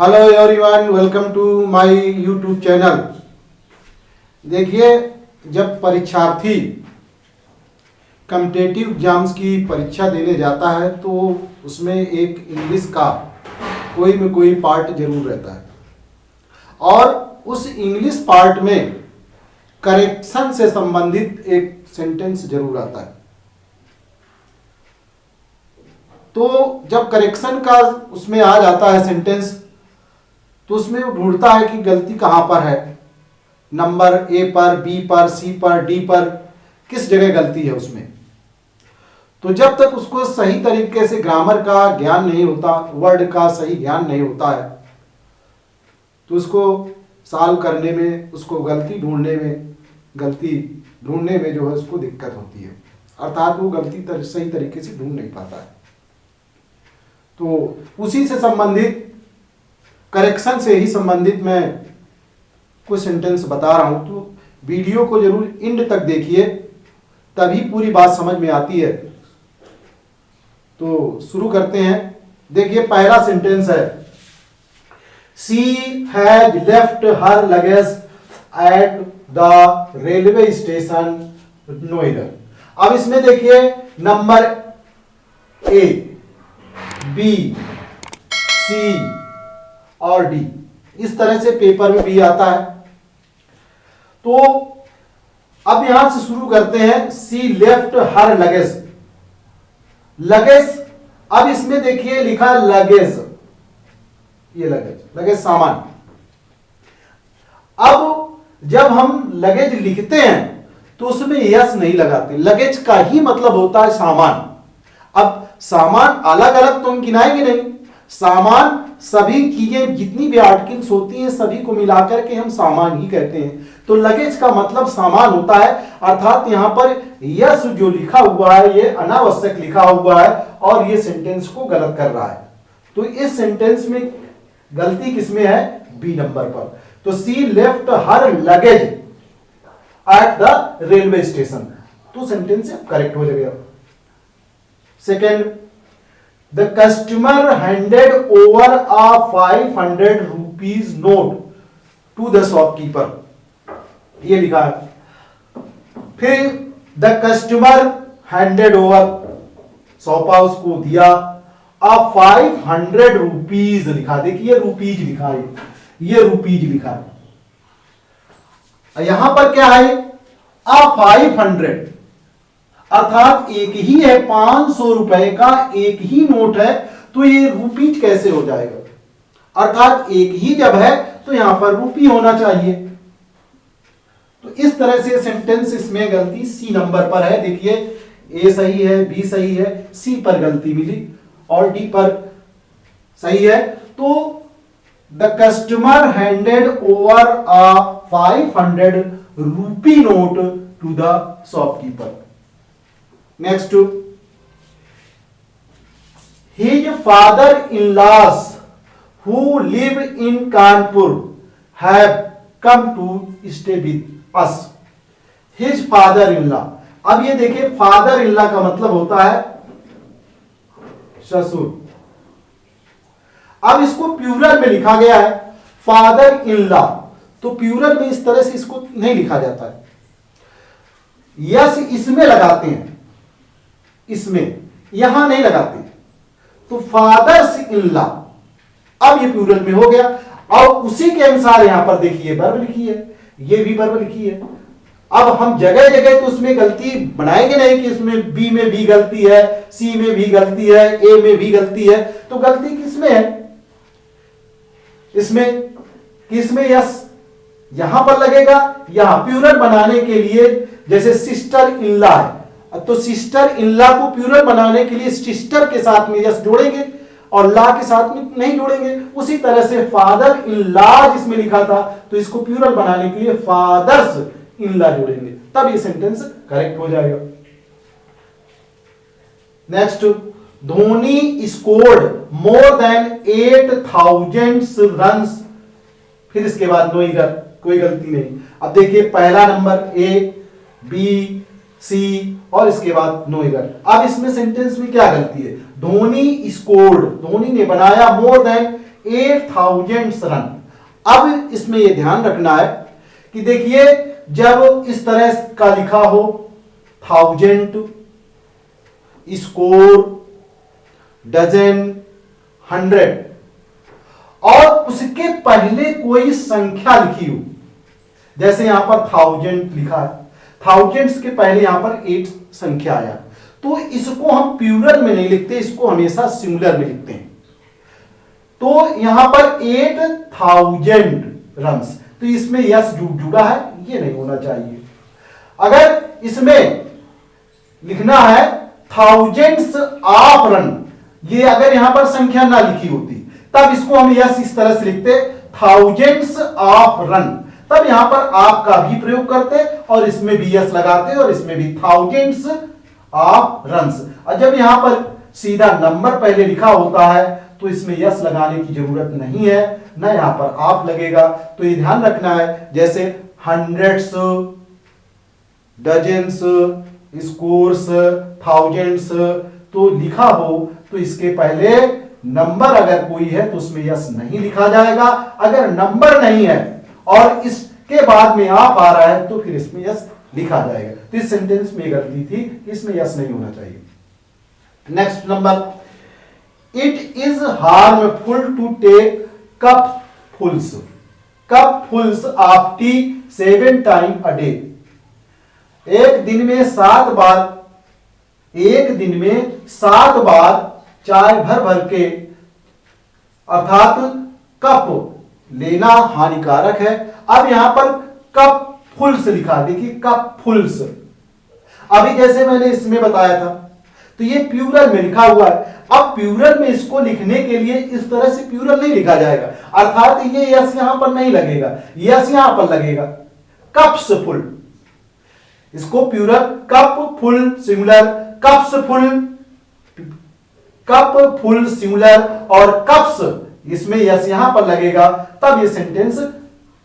Hello everyone, welcome to my YouTube channel. देखिए, जब परीक्षार्थी कॉम्पिटिटिव एग्जाम्स की परीक्षा देने जाता है तो उसमें एक इंग्लिश का कोई में कोई पार्ट जरूर रहता है और उस इंग्लिश पार्ट में करेक्शन से संबंधित एक सेंटेंस जरूर आता है। तो जब करेक्शन का उसमें आ जाता है सेंटेंस, तो उसमें वो ढूंढता है कि गलती कहां पर है, नंबर ए पर, बी पर, सी पर, डी पर, किस जगह गलती है उसमें। तो जब तक उसको सही तरीके से ग्रामर का ज्ञान नहीं होता, वर्ड का सही ज्ञान नहीं होता है, तो उसको सॉल्व करने में, उसको गलती ढूंढने में जो है उसको दिक्कत होती है, अर्थात वो गलती सही तरीके से ढूंढ नहीं पाता है। तो उसी से संबंधित, करेक्शन से ही संबंधित मैं कुछ सेंटेंस बता रहा हूं, तो वीडियो को जरूर एंड तक देखिए, तभी पूरी बात समझ में आती है। तो शुरू करते हैं। देखिए, पहला सेंटेंस है, she has left her luggage at the railway station Noida. अब इसमें देखिए, नंबर ए, बी, सी और डी, इस तरह से पेपर में भी आता है। तो अब यहां से शुरू करते हैं। सी लेफ्ट हर लगेज, अब इसमें देखिए लिखा लगेज, ये लगेज सामान। अब जब हम लगेज लिखते हैं तो उसमें यस नहीं लगाते, लगेज का ही मतलब होता है सामान। अब सामान अलग अलग तो हम गिनाएंगे नहीं, सामान सभी चीजें जितनी भी आर्टिकल्स होती हैं सभी को मिलाकर के हम सामान ही कहते हैं। तो लगेज का मतलब सामान होता है, अर्थात यहां पर यस जो लिखा हुआ है ये अनावश्यक लिखा हुआ है और ये सेंटेंस को गलत कर रहा है। तो इस सेंटेंस में गलती किसमें है? बी नंबर पर। तो she left her luggage at the railway station, तो सेंटेंस करेक्ट हो जाएगा। Second, the customer handed over a 500 rupees note to the shopkeeper, ये लिखा है। फिर the customer handed over, सौंपा, उसको दिया, a 500 rupees लिखा, देखिए रुपीज लिखा है, ये रुपीज लिखा है। यहां पर क्या है? a 500, अर्थात एक ही है, 500 रुपए का एक ही नोट है, तो ये रुपीज कैसे हो जाएगा? अर्थात एक ही जब है तो यहां पर रुपी होना चाहिए। तो इस तरह से सेंटेंस, इसमें गलती सी नंबर पर है। देखिए, ए सही है, बी सही है, सी पर गलती मिली और डी पर सही है। तो the customer handed over a 500 rupee note to the shopkeeper. Next, his father-in-laws who live in Kanpur have come to stay with us. His father-in-law, अब ये देखिए, father-in-law का मतलब होता है ससुर। अब इसको प्लूरल में लिखा गया है father-in-law, तो प्लूरल में इस तरह से इसको नहीं लिखा जाता है, यस इसमें लगाते हैं, इसमें यहां नहीं लगाते। तो फादर्स इन लॉ, अब ये प्लूरल में हो गया और उसी के अनुसार यहां पर देखिए वर्ब लिखी है, ये भी वर्ब लिखी है। अब हम जगह जगह तो उसमें गलती बनाएंगे नहीं कि इसमें बी में भी गलती है, सी में भी गलती है, ए में भी गलती है। तो गलती किसमें है? इसमें यस यहां पर लगेगा। यहां प्लूरल बनाने के लिए, जैसे सिस्टर इन लॉ है, तो सिस्टर इन लॉ को प्लूरल बनाने के लिए सिस्टर के साथ में यस जोड़ेंगे और ला के साथ में नहीं जोड़ेंगे। उसी तरह से फादर इन लॉ जिसमें लिखा था, तो इसको प्लूरल बनाने के लिए फादर्स इन लॉ जोड़ेंगे, तब ये सेंटेंस करेक्ट हो जाएगा। Next, Dhoni scored more than 8000 runs. फिर इसके बाद नो इधर कोई गलती नहीं। अब देखिए, पहला नंबर ए, बी, सी और इसके बाद नो इधर। अब इसमें सेंटेंस में क्या गलती है? धोनी स्कोर्ड, धोनी ने बनाया मोर देन 8,000 रन। अब इसमें यह ध्यान रखना है कि देखिए जब इस तरह का लिखा हो 1000 स्कोर डजन 100 और उसके पहले कोई संख्या लिखी हो, जैसे यहां पर 1000 लिखा है, थाउजेंड्स के पहले यहां पर 8 संख्या आया, तो इसको हम प्लूरल में नहीं लिखते, इसको हमेशा सिंगुलर में लिखते हैं। तो यहां पर 8,000 रन्स, तो इसमें यस जुड़ा है, ये नहीं होना चाहिए। अगर इसमें लिखना है थाउजेंड्स ऑफ रन, ये अगर यहां पर संख्या ना लिखी होती तब इसको हम यस इस तरह से लिखते थाउजेंड्स ऑफ रन, तब यहां पर आप का भी प्रयोग करते और इसमें भी यस लगाते और इसमें भी थाउजेंड्स ऑफ रन्स। और जब यहां पर सीधा नंबर पहले लिखा होता है तो इसमें यस लगाने की जरूरत नहीं है, ना यहां पर आप लगेगा। तो ये ध्यान रखना है, जैसे हंड्रेड्स, डजन्स, स्कोर्स, थाउजेंड्स, तो लिखा हो तो इसके पहले नंबर अगर कोई है तो उसमें यस नहीं लिखा जाएगा। अगर नंबर नहीं है और इसके बाद में आप आ रहा है तो फिर इसमें यस लिखा जाएगा। तो इस सेंटेंस में गलती थी, इसमें यस नहीं होना चाहिए। Next number, it is harmful to take cupfuls of tea 7 time a day. एक दिन में 7 बार चाय भर के अर्थात कप लेना हानिकारक है। अब यहां पर कप फुल्स लिखा, देखिए कप फुल्स। अभी जैसे मैंने इसमें बताया था तो ये प्लूरल में लिखा हुआ है। अब प्लूरल में इसको लिखने के लिए इस तरह से प्लूरल नहीं लिखा जाएगा, अर्थात ये यस यहां पर नहीं लगेगा, यस यहां पर लगेगा कप्स फुल। इसको plural cup full singular, cups full, cup full singular और कप्स, इसमें यस यहां पर लगेगा, तब ये सेंटेंस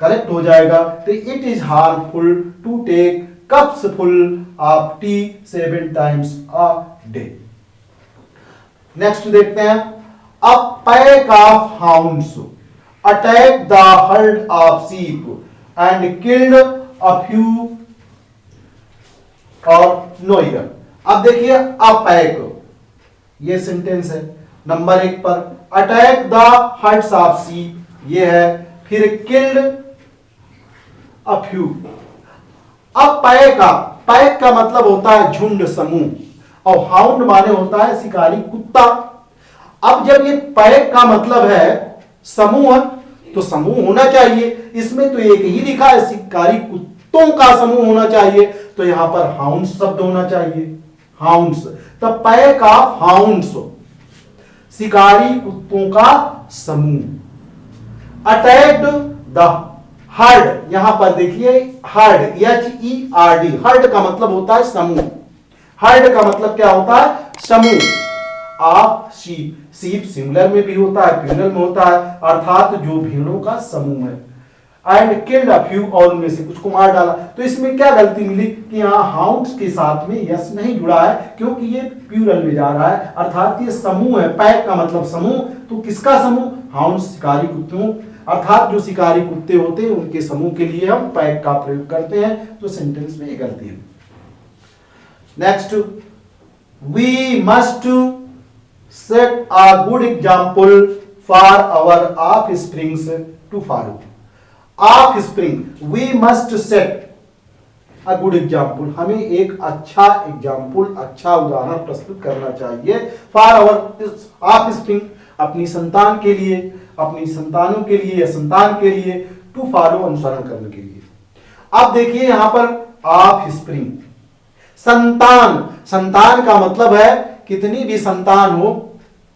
करेक्ट हो जाएगा। तो it is harmful to take cups full of tea 7 times a day. Next देखते हैं, a pack of hounds attack the herd of sheep and killed a few और नोइगर। अब देखिए अ पैक, ये सेंटेंस है नंबर 1 पर, attack the herds of sheep ये है, फिर किल्ड अ फ्यू। अब पैक का मतलब होता है झुंड, समूह, और हाउंड माने होता है शिकारी कुत्ता। अब जब ये पैक का मतलब है समूह, तो समूह होना चाहिए, इसमें तो एक ही लिखा है शिकारी कुत्तों का समूह होना चाहिए, तो यहां पर हाउंड्स शब्द होना चाहिए, हाउंड्स। तो पैक ऑफ हाउंड्स, शिकारी कुत्तों का समूह। अटैक्ड द हर्ड, यहां पर देखिए हर्ड, HERD, हर्ड का मतलब होता है समूह, हर्ड का मतलब क्या होता है समूह। ऑफ शीप, शीप सिंगुलर में भी होता है, प्लूरल में होता है, अर्थात जो भीड़ों का समूह है। एंड किल्ड अ फ्यू, और उनमें से कुछ को मार डाला। तो इसमें क्या गलती मिली कि यहाँ हाउंड्स के साथ में यस नहीं जुड़ा है, क्योंकि ये प्लूरल में जा रहा है, अर्थात ये समूह है। पैक का मतलब समूह, तो किसका समूह? हाउंड्स, शिकारी कुत्तों, अर्थात जो शिकारी कुत्ते होते हैं उनके समूह के लिए हम पैक का प्रयोग करते हैं। तो सेंटेंस में ये गलती है। Next, we must set a good example for our offsprings to follow. Offspring, we must set a good example, हमें एक अच्छा एग्जाम्पल, अच्छा उदाहरण प्रस्तुत करना चाहिए फॉर आवर ऑफस्प्रिंग, अपनी संतान के लिए, अपनी संतानों के लिए या संतान के लिए, टू फॉलो, अनुसरण करने के लिए। अब देखिए यहां पर ऑफस्प्रिंग, संतान, संतान का मतलब है कितनी भी संतान हो,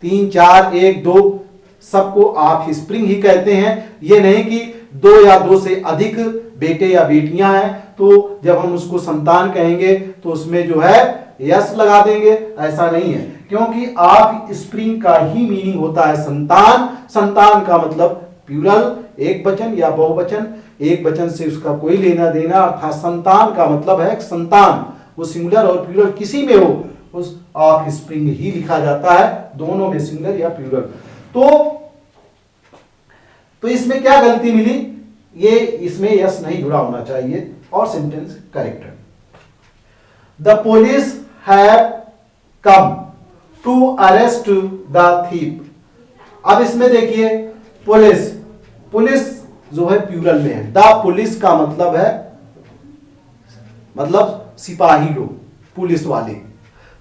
3, 4, 1, 2, सबको ऑफस्प्रिंग ही कहते हैं। ये नहीं कि 2 या 2 से अधिक बेटे या बेटियां हैं तो जब हम उसको संतान कहेंगे तो उसमें जो है यस लगा देंगे, ऐसा नहीं है, क्योंकि ऑफस्प्रिंग का ही मीनिंग होता है संतान। संतान का मतलब प्लूरल, एक वचन या बहुवचन, एक वचन से उसका कोई लेना देना, अर्थात संतान का मतलब है संतान, वो सिंगुलर और प्लूरल किसी में हो उस ऑफस्प्रिंग ही लिखा जाता है, दोनों में सिंगुलर या प्लूरल। तो तो इसमें क्या गलती मिली, ये इसमें यस नहीं जुड़ा होना चाहिए और सेंटेंस करेक्ट है। The police have come to arrest the thief. अब इसमें देखिए पुलिस, पुलिस जो है प्लूरल में है, द पुलिस का मतलब है मतलब सिपाही लोग, पुलिस वाले,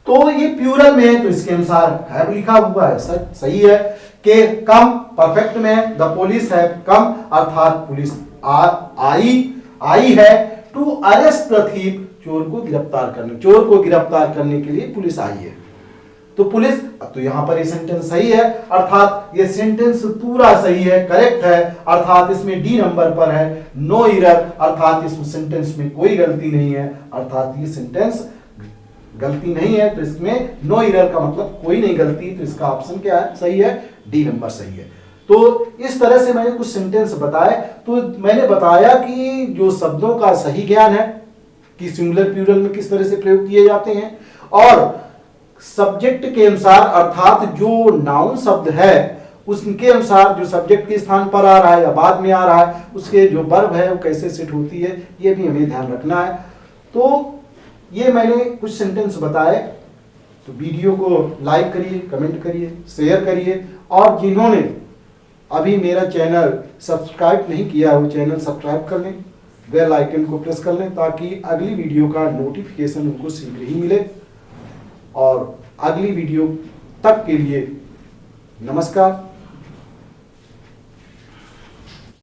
तो ये प्लूरल में है तो इसके अनुसार हैव लिखा हुआ है, सही है कि कम परफेक्ट में है, द पुलिस है कम अर्थात पुलिस आई है टू अरेस्ट द थीप, चोर को गिरफ्तार करने के लिए पुलिस आई है। तो पुलिस, तो यहां पर ये सेंटेंस सही है अर्थात ये सेंटेंस पूरा सही है, करेक्ट है, अर्थात इसमें डी नंबर पर है, नो एरर, अर्थात इस सेंटेंस में कोई गलती नहीं है, अर्थात ये सेंटेंस गलती नहीं है तो इसमें नो एरर का मतलब कोई नहीं गलती, तो इसका ऑप्शन क्या है, सही है, डी नंबर सही है। तो इस तरह से मैंने कुछ सेंटेंस बताए, तो मैंने बताया कि जो शब्दों का सही ज्ञान है कि सिंगुलर प्लूरल में किस तरह से प्रयोग किए जाते हैं, और सब्जेक्ट के अनुसार अर्थात जो नाउन शब्द है उसके अनुसार जो सब्जेक्ट के स्थान पर आ रहा है या बाद में आ रहा है उसके जो वर्ब है वो कैसे सेट होती है, ये भी हमें ध्यान रखना है। तो ये मैंने कुछ सेंटेंस बताए, तो वीडियो को लाइक करिए, कमेंट करिए, शेयर करिए, और जिन्होंने अभी मेरा चैनल सब्सक्राइब नहीं किया वो चैनल सब्सक्राइब कर लें, बेल आइकन को प्रेस कर लें ताकि अगली वीडियो का नोटिफिकेशन उनको शीघ्र ही मिले। और अगली वीडियो तक के लिए नमस्कार।